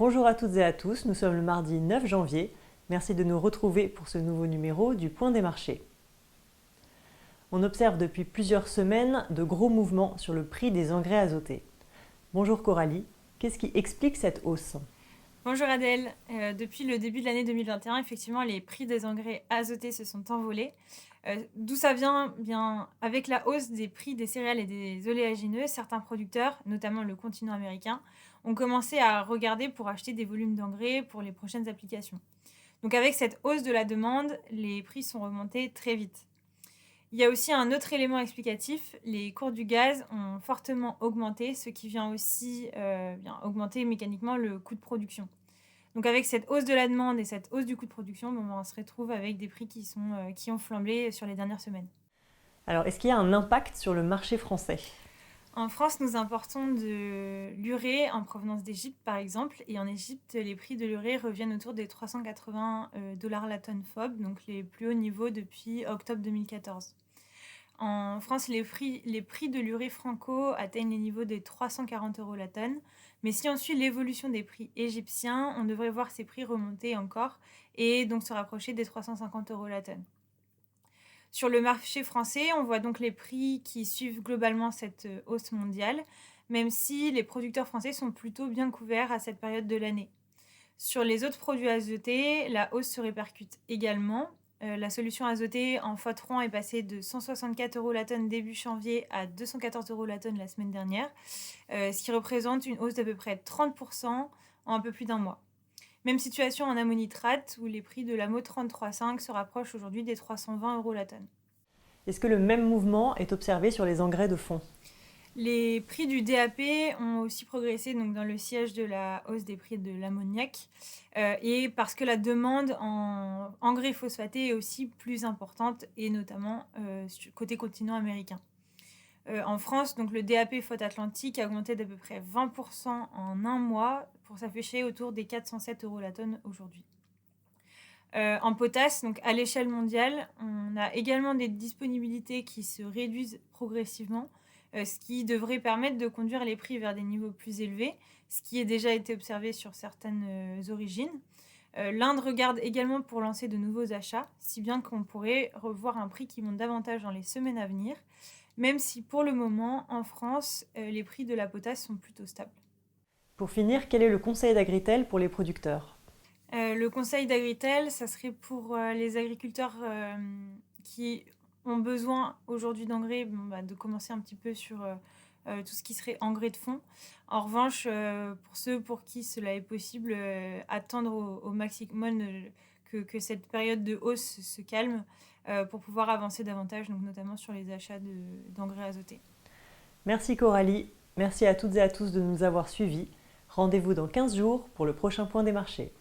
Bonjour à toutes et à tous, nous sommes le mardi 9 janvier. Merci de nous retrouver pour ce nouveau numéro du Point des marchés. On observe depuis plusieurs semaines de gros mouvements sur le prix des engrais azotés. Bonjour Coralie, qu'est-ce qui explique cette hausse ? Bonjour Adèle, depuis le début de l'année 2021, effectivement, les prix des engrais azotés se sont envolés. D'où ça vient ? Bien, avec la hausse des prix des céréales et des oléagineux, certains producteurs, notamment le continent américain, ont commencé à regarder pour acheter des volumes d'engrais pour les prochaines applications. Donc avec cette hausse de la demande, les prix sont remontés très vite. Il y a aussi un autre élément explicatif, les cours du gaz ont fortement augmenté, ce qui vient aussi augmenter mécaniquement le coût de production. Donc avec cette hausse de la demande et cette hausse du coût de production, on se retrouve avec des prix qui ont flambé sur les dernières semaines. Alors, est-ce qu'il y a un impact sur le marché français ? En France, nous importons de l'urée en provenance d'Égypte, par exemple. Et en Égypte, les prix de l'urée reviennent autour des 380 $ la tonne FOB, donc les plus hauts niveaux depuis octobre 2014. En France, les prix de l'urée franco atteignent les niveaux des 340 € la tonne. Mais si on suit l'évolution des prix égyptiens, on devrait voir ces prix remonter encore et donc se rapprocher des 350 € la tonne. Sur le marché français, on voit donc les prix qui suivent globalement cette hausse mondiale, même si les producteurs français sont plutôt bien couverts à cette période de l'année. Sur les autres produits azotés, la hausse se répercute également. La solution azotée en Fotron est passée de 164 € la tonne début janvier à 214 € la tonne la semaine dernière, ce qui représente une hausse d'à peu près 30% en un peu plus d'un mois. Même situation en ammonitrate, où les prix de l'AMO 33,5 se rapprochent aujourd'hui des 320 € la tonne. Est-ce que le même mouvement est observé sur les engrais de fond ? Les prix du DAP ont aussi progressé donc, dans le sillage de la hausse des prix de l'ammoniac et parce que la demande en engrais phosphatés est aussi plus importante et notamment côté continent américain. En France, donc, le DAP Faute Atlantique a augmenté d'à peu près 20% en un mois pour s'afficher autour des 407 € la tonne aujourd'hui. En potasse, donc à l'échelle mondiale, on a également des disponibilités qui se réduisent progressivement, ce qui devrait permettre de conduire les prix vers des niveaux plus élevés, ce qui a déjà été observé sur certaines origines. L'Inde regarde également pour lancer de nouveaux achats, si bien qu'on pourrait revoir un prix qui monte davantage dans les semaines à venir, même si pour le moment, en France, les prix de la potasse sont plutôt stables. Pour finir, quel est le conseil d'Agritel pour les producteurs ? Le conseil d'Agritel, ça serait pour les agriculteurs qui ont besoin aujourd'hui d'engrais, de commencer un petit peu sur tout ce qui serait engrais de fond. En revanche, pour ceux pour qui cela est possible, attendre au maximum que cette période de hausse se calme pour pouvoir avancer davantage, donc notamment sur les achats d'engrais azotés. Merci Coralie, merci à toutes et à tous de nous avoir suivis. Rendez-vous dans 15 jours pour le prochain point des marchés.